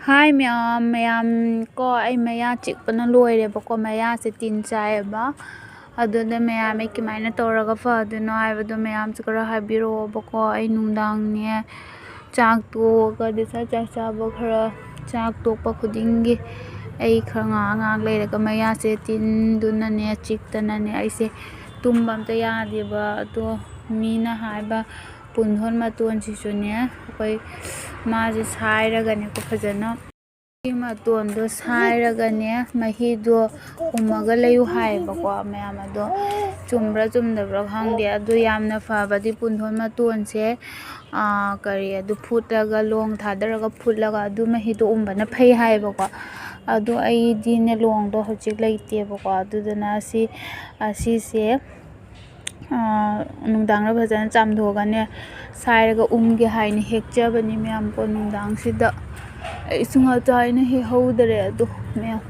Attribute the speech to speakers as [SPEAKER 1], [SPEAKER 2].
[SPEAKER 1] Hi ma'am ko ai maya chikpana loirebako mayase tin chaeba aduda mayam kimaina toraga fadino haibado mayamse khara haibirobako ai nungdangne chak toga disa chak chaba khara chak tokpa khudingi ai khara nga leiraga mayase tin dunane chiktanane aise tumba amta yadeba ado mina haiba punhon maton sisune akoi maje sairagane ko fajana matondo sairagane mahido umaga layu haibako mayam ado chumbra chumdabra khangde adu yamna fabadi punhon matonse kari adu phutlaga long thadaraga phutlaga adu mahido umbana phai haibako adu aidine longdo hojik leitebako adudana asise nungdangna fajana chamdogane sairaga umge haina hekjabani mayam ko nungdangsida isunga taina he howdare adu mayam